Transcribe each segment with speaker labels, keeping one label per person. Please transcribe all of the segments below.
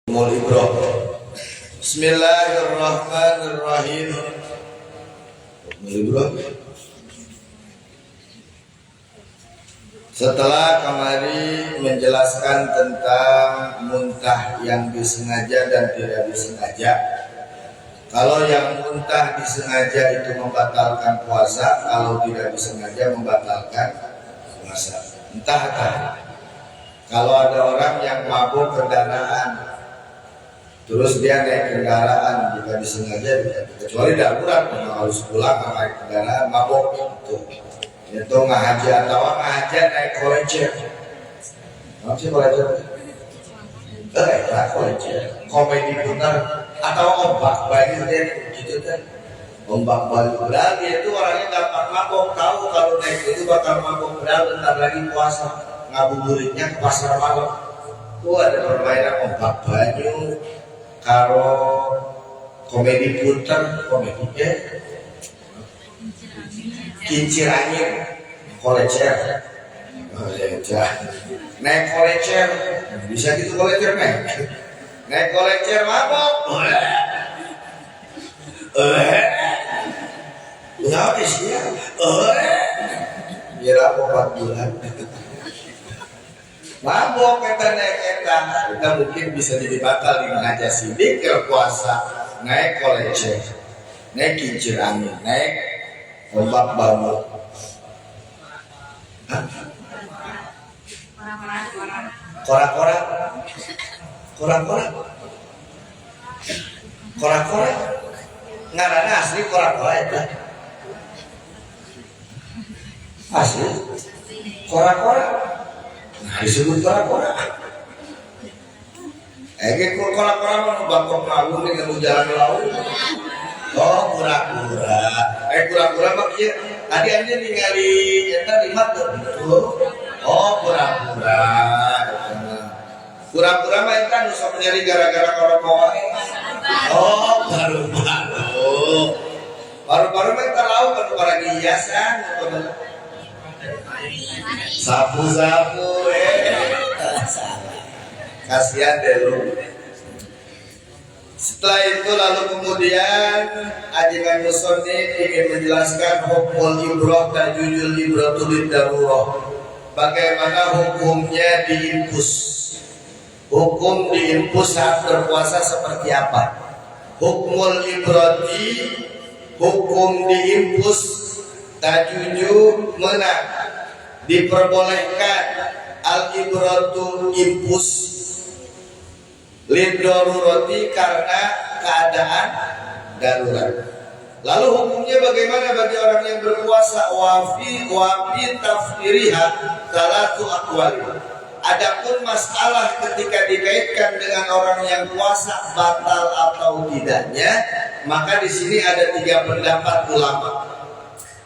Speaker 1: Mulibro. Bismillahirrahmanirrahim. Mulibro. Setelah kemarin menjelaskan tentang muntah yang disengaja dan tidak disengaja. Kalau yang muntah disengaja itu membatalkan puasa, kalau tidak disengaja membatalkan puasa. Entah. Kalau ada orang yang mabuk kendaraan, terus dia naik kendaraan, jika disengaja, kecuali darurat, harus pulang naik kendaraan mabuk itu ngahaji atau ngahaji naik kolecer. Apa sih kolecer? Kolecer, komedi putar atau ombak banyu gitu kan. Ombak banyu berarti itu orangnya gampang mabuk, tahu kalau naik itu bakal mabuk, berarti bentar lagi puasa, ngabuburitnya ke pasar malam. Ada permainan ombak banyu, karo komedi putar, komedinya kincir angin, kolecer, naik kolecer, bisa gitu kolecer naik kolecer mabok, nggak sih ya, biar aku 4 bulan. Mabok kita naik kita mungkin bisa jadi batal di mengajar sidik ke puasa, naik kolecer, naik kincir angin, naik ombak banyu, korak-korak, ngarana asli korak-korak itu, asli korak-korak. Nah, disebut korak-korak. Korak-korak mau bangkok malu dengan jalan laut. Oh, kura-kura. Kura-kura mah kieu. Tadi anja ningali eta 5 tuh. Oh, kura-kura. Kura-kura mah eta nu sok nyari gara-gara korok-korok. Oh, baru-baru. Baru-baru mah eta lauk anu barang hiasan. Sapu-sapu, kasihan deh lu. Setelah itu lalu kemudian Ajiman Musonif ingin menjelaskan hukum ibroh dan jujul ibroh tulid daruroh. Bagaimana hukumnya diimpus? Hukum diimpus saat berpuasa seperti apa? Hukmul ibroti, hukum diimpus tajuju menang. Diperbolehkan al-ibratu impus lidoruroti karena keadaan darurat. Lalu hukumnya bagaimana bagi orang yang berpuasa? Wafi tafsiriha salatu aqwal. Adapun masalah ketika dikaitkan dengan orang yang puasa batal atau tidaknya, maka di sini ada 3 pendapat ulama.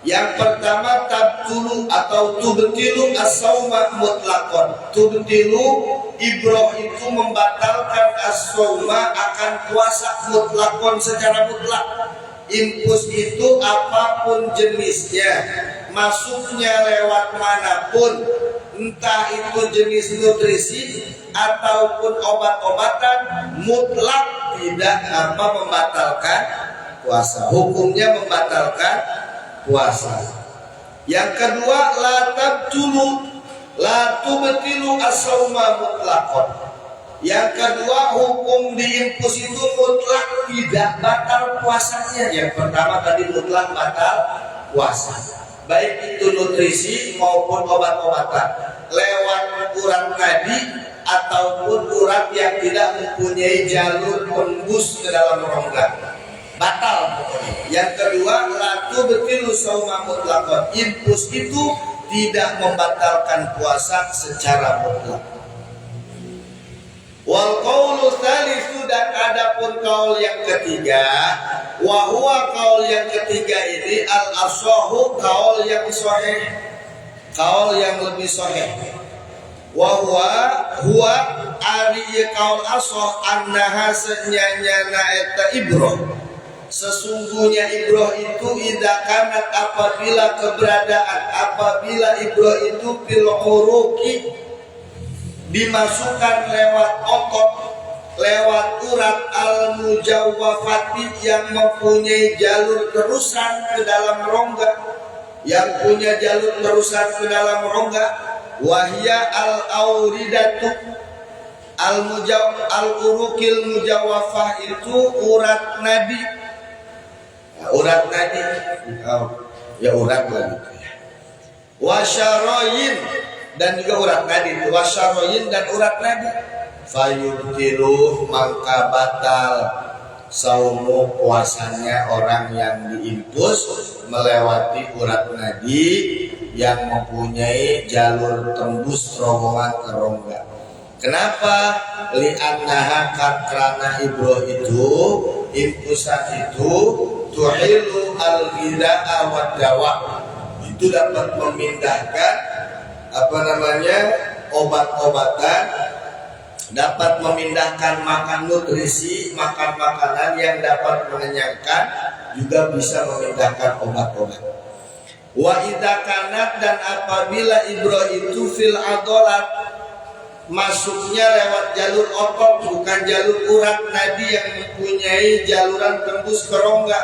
Speaker 1: Yang pertama tabtulu atau tubtilu as-sauma mutlaqan. Tubtilu ibroh itu membatalkan as-sauma akan puasa mutlaqan secara mutlak. Impus itu apapun jenisnya, masuknya lewat manapun, entah itu jenis nutrisi ataupun obat-obatan, mutlak tidak membatalkan puasa. Hukumnya membatalkan puasa. Yang kedua, la tubtilu as-sauma mutlaqan. Yang kedua, hukum diimpus itu mutlak tidak batal puasanya. Yang pertama tadi mutlak batal puasa, baik itu nutrisi maupun obat-obatan, lewat urat nadi ataupun urat yang tidak mempunyai jalur tembus ke dalam rongga, batal pokoknya. Yang kedua, latu betilu sauma mutlaqan. Impus itu tidak membatalkan puasa secara mutlak. Wal qaulu tsalitsu, dan adapun kaul yang ketiga, wa huwa kaul yang ketiga ini al asahu, kaul yang sahih, kaul yang lebih sahih. Wa huwa ari kaul asah annaha sanyana eta ibroh. Sesungguhnya ibroh itu idakanat apabila ibroh itu fil uruqi, dimasukkan lewat otot, lewat lewat urat al-mujawwafati yang mempunyai jalur terusan ke dalam rongga, yang punya jalur terusan ke dalam rongga. Wahya al-auridatu al-urukil mujawwafah itu urat nadi. Nah, urat nadi, ya urat lah gitu ya. Wasyaroyin dan juga urat nadi, wasyaroyin dan urat nadi. Fayubtiluh maka batal saumu puasanya orang yang diimpus melewati urat nadi yang mempunyai jalur tembus terowongan ke rongga. Kenapa? Li'annaha karena ibroh itu, impusan itu tuhilu al-gida'a wa dawa, itu dapat memindahkan obat-obatan, dapat memindahkan makan nutrisi, makan makanan yang dapat mengenyangkan, juga bisa memindahkan obat-obat. Wa idza kanat, dan apabila ibroh itu fil adolat, masuknya lewat jalur otot, bukan jalur urat nadi yang mempunyai jaluran tembus ke rongga.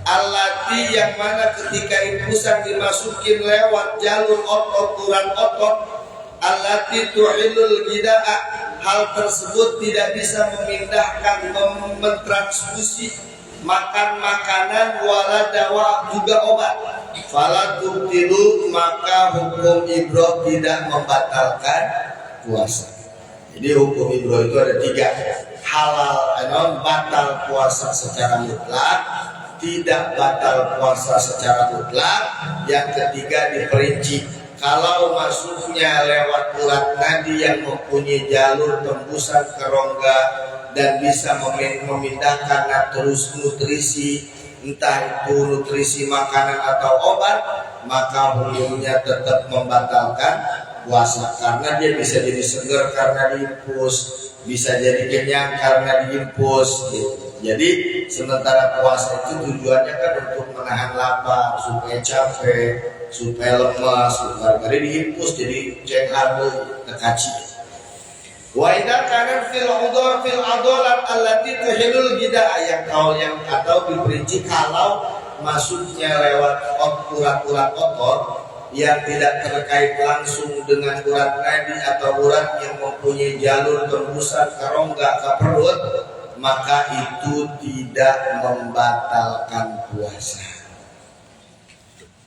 Speaker 1: Alati yang mana ketika impusan dimasukin lewat jalur otot, urat otot, alati tuhilul gida'a, hal tersebut tidak bisa memindahkan, mentransfusi makan makanan, wala dawa, juga obat. Fala tubtilu, maka hukum ibroh tidak membatalkan puasa. Jadi hukum ibroh itu ada 3. Halal, batal puasa secara mutlak, tidak batal puasa secara mutlak. Yang ketiga diperinci, kalau masuknya lewat urat nadi yang mempunyai jalur tembusan ke rongga dan bisa memindahkan nutrisi, entah itu nutrisi makanan atau obat, maka hukumnya tetap membatalkan puasa, karena dia bisa jadi segar karena diimpus, bisa jadi kenyang karena diimpus gitu. Jadi sementara puasa itu tujuannya kan untuk menahan lapar, supaya capek, supaya lemas, supaya diimpus jadi cenghar tekaci. Wa idza kana fil adolat allati tuhilul gida'a, yang atau diperinci kalau masuknya lewat urat-urat otot yang tidak terkait langsung dengan urat nadi atau urat yang mempunyai jalur tembusan ke rongga, ke perut, maka itu tidak membatalkan puasa.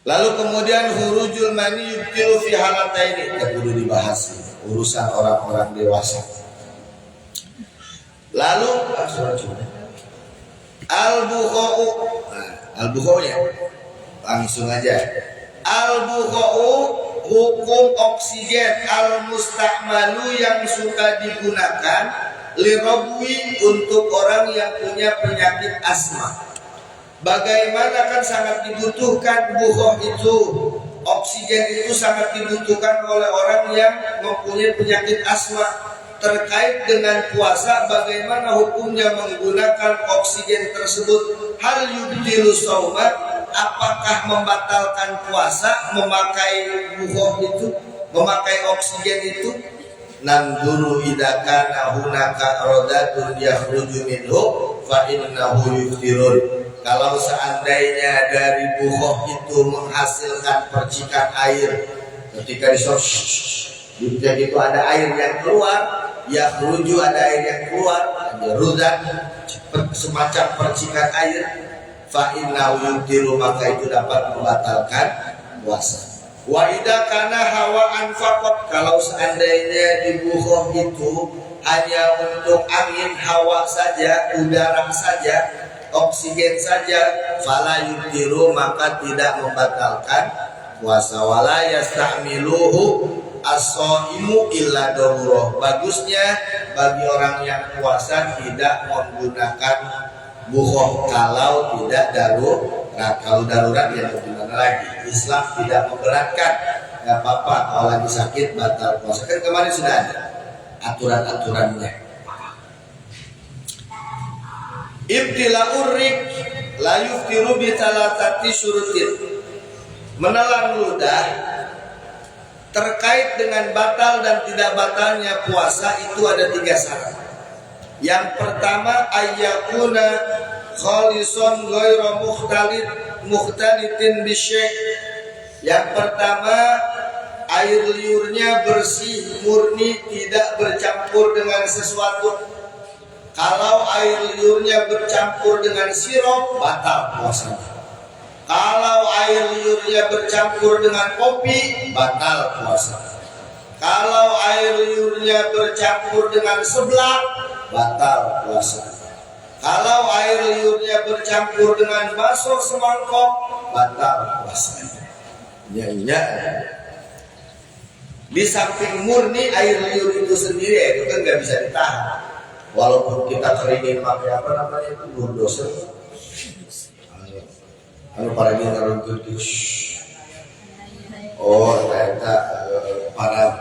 Speaker 1: Lalu kemudian hurujul mani yubtilu fi halataini, kita perlu dibahas urusan orang-orang dewasa. Lalu al-bukha'u, al-bukha'u ya, langsung aja. Al-bukha'u, hukum oksigen al-mustakmalu yang suka digunakan lirabwi, untuk orang yang punya penyakit asma. Bagaimana kan sangat dibutuhkan bukha itu, oksigen itu sangat dibutuhkan oleh orang yang mempunyai penyakit asma. Terkait dengan puasa, bagaimana hukumnya menggunakan oksigen tersebut? Hal yubtilu shauma, apakah membatalkan puasa memakai bukha itu, memakai oksigen itu? Nanduru idza kana hunaka radatun yakhruju minhu fa innahu yuftirun. Kalau seandainya dari bukha itu menghasilkan percikan air, ketika disobek itu ada air yang keluar, yakhruju, ada air yang keluar, ada rudat, semacam percikan air, fa innahu yuftiru, maka itu dapat membatalkan puasa. Wa idza kana hawaan faqat, kalau seandainya di bukha itu hanya untuk angin, hawa saja, udara saja, oksigen saja, fala yubtiru, maka tidak membatalkan puasa. Wala yasta'miluhu as-shaimu illa darurah. Bagusnya bagi orang yang puasa tidak menggunakan bukha kalau tidak darurat. Kalau darurat ya bagaimana lagi? Islam tidak memberatkan, nggak apa-apa kalau lagi sakit batal puasa. Kan kemarin sudah ada aturan-aturannya. Ibtila'ur rik la yuftiru bi thalathati syurutin. Menelan ludah terkait dengan batal dan tidak batalnya puasa itu ada 3 syarat. Yang pertama ayyakuna khalisan ghairu mukhtalitin bisyai'. Yang pertama air liurnya bersih, murni, tidak bercampur dengan sesuatu. Kalau air liurnya bercampur dengan sirup, batal puasanya. Kalau air liurnya bercampur dengan kopi, batal puasa. Kalau air liurnya bercampur dengan seblak, batal puasa. Kalau air liurnya bercampur dengan bakso semangkok, batal puasa. Ya. Di samping murni air liur itu sendiri itu kan nggak bisa ditahan. Walaupun kita keringin pakai apa namanya itu bulldozer. Anu para ngaran kutus. Oh, ternyata para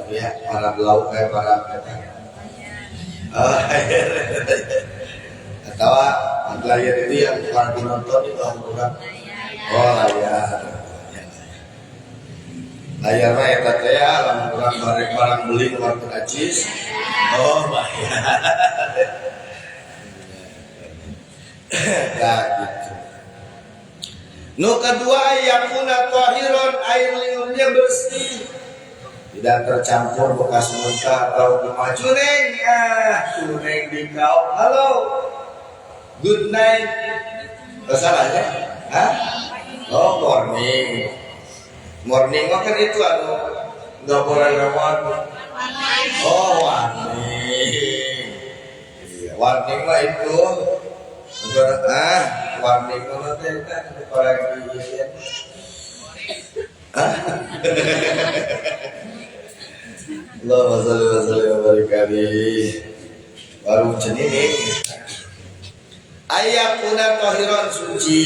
Speaker 1: ya, para lauk kayak para peta. Atau layar itu yang para penonton itu orang. Oh, layar mah eta teh ya lamun urang bareng beli warteg acis. Oh, bahaya. Nah, gitu. Nu kedua yakuna tahiron, air liurnya bersih, tidak tercampur bekas muntah atau kumaha. Cuneng di kau. Halo, good night. Masalahnya, oh morning mah kan itu anu nggak boleh lewat. Oh warning mah itu warning mah teh kan apalagi ya. Allahumma shalli wa sallim wa barik alaihi. Baru cenini ayakuna tahiran, suci.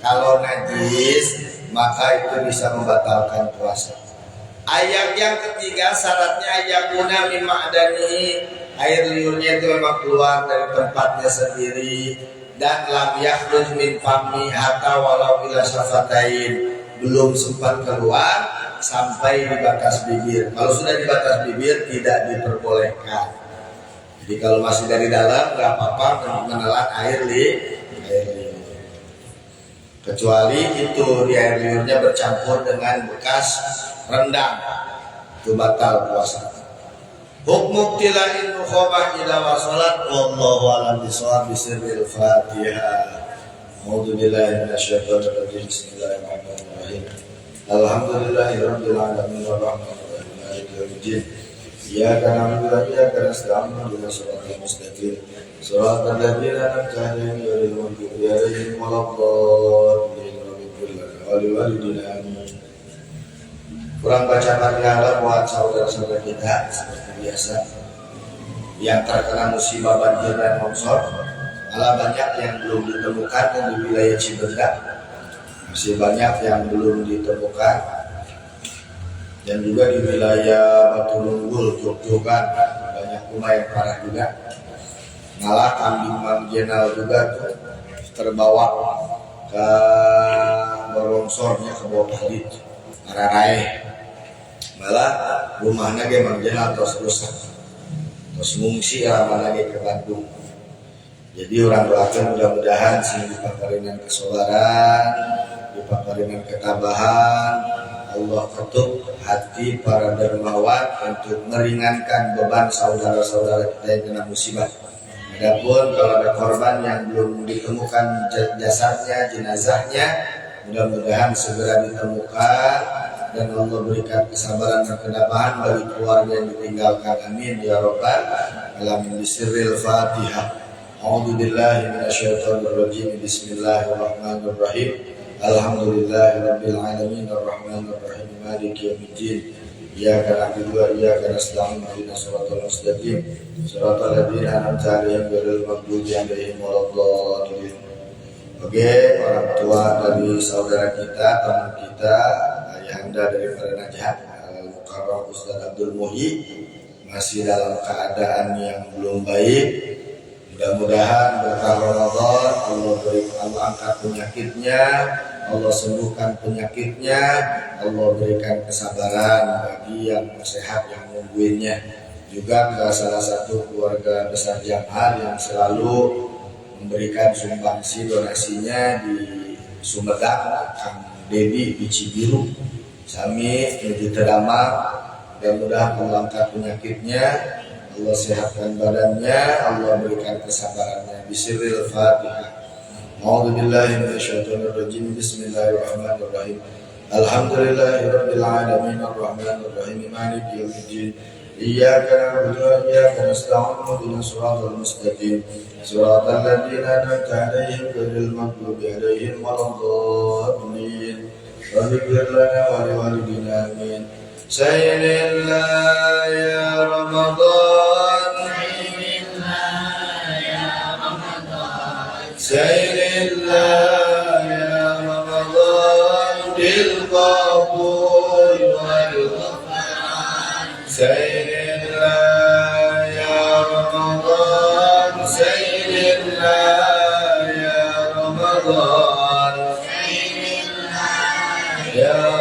Speaker 1: Kalau najis maka itu bisa membatalkan puasa. Ayat yang ketiga syaratnya ayakuna min ma'dani, air liurnya itu memang keluar dari tempatnya sendiri, dan lam yakhruj min fami hatta walau ila syafatain, belum sempat keluar sampai di batas bibir. Kalau sudah di batas bibir tidak diperbolehkan. Jadi kalau masih dari dalam nggak apa-apa menelan air liur. Kecuali itu di air liurnya bercampur dengan bekas rendang, itu batal puasa. Hukmu tilain nukhamah ila wasalat, wallahu a'lam bishawab. Bisirril Fatihah. A'udzu billahi minasyaitonir rajim. Bismillahirrahmanirrahim. Alhamdulillahirabbil alamin arrahmanir rahim maliki yaumiddin. Iyyaka na'budu wa iyyaka nasta'in ihdinas siratal mustaqim. Shiratal ladzina an'amta 'alaihim ghairil maghdubi 'alaihim waladdallin. Amin. Kurang baca Fatihah buat saudara-saudara kita seperti biasa yang terkena musibah banjir dan longsor. Malah banyak yang belum ditemukan di wilayah Ciberdak, masih banyak yang belum ditemukan, dan juga di wilayah Batu Lunggul, Jogjogan banyak rumah yang parah juga. Malah kambing marginal juga tuh terbawa ke longsornya ke bawah tadi Ararai. Malah rumahnya ge marginal terus rusak, terus ngungsi lama lagi ke Bandung. Jadi orang doakan mudah-mudahan sing dipakarinan kesabaran, dipakarinan ketabahan, Allah ketuk hati para dermawan untuk meringankan beban saudara-saudara kita yang kena musibah. Adapun kalau ada korban yang belum ditemukan jasadnya, jenazahnya, mudah-mudahan segera ditemukan dan Allah berikan kesabaran dan ketabahan bagi keluarga yang ditinggalkan. Amin ya rabbal alamin. Bisirril Fatihah. A'udzu billahi minasyaitonir rajim. Bismillahirrahmanirrahim. Alhamdulillahirabbil alamin arrahmanir rahim maliki yaumiddin. Iyyaka na'budu wa iyyaka nasta'in ihdinas siratal mustaqim siratal ladzina an'amta 'alaihim ghairil maghdubi 'alaihim waladdallin. Oke, orang tua dari saudara kita, teman kita, ayahanda daripada Najah Al-Mukarram Ustaz Abdul Muhyi masih dalam keadaan yang belum baik. Mudah-mudahan berkah Ramadan Allah angkat penyakitnya, Allah sembuhkan penyakitnya, Allah berikan kesabaran bagi yang sehat yang nungguinnya. juga ke salah satu keluarga besar Jamhar yang selalu memberikan sumbangsi donasinya di Sumedang, Kang Dedi di Cibiru. Sami menuju terdama, mudah-mudahan mengangkat penyakitnya, Allah sehatkan badannya, Allah berikan kesabarannya. Bismillahirrahmanirrahim. Fatihah. A'udzubillahi minasyaitonirrajim. Bismillahirrahmanirrahim. Alhamdulillahirabbil alamin arrahmanir rahim maliki yaumiddin. Iyyaka na'budu wa iyyaka nasta'in ihdinas siratal mustaqim. Siratal ladzina an'amta 'alaihim ghairil maghdubi 'alaihim waladdallin. Waghfir lana wa liwalidina amin. Sayyidillah ya Ramadan, Sayyidillah ya Ramadan, bil qabul wal ghufran. Sayyidillah ya Ramadan, Sayyidillah ya Ramadan, Sayyidillah ya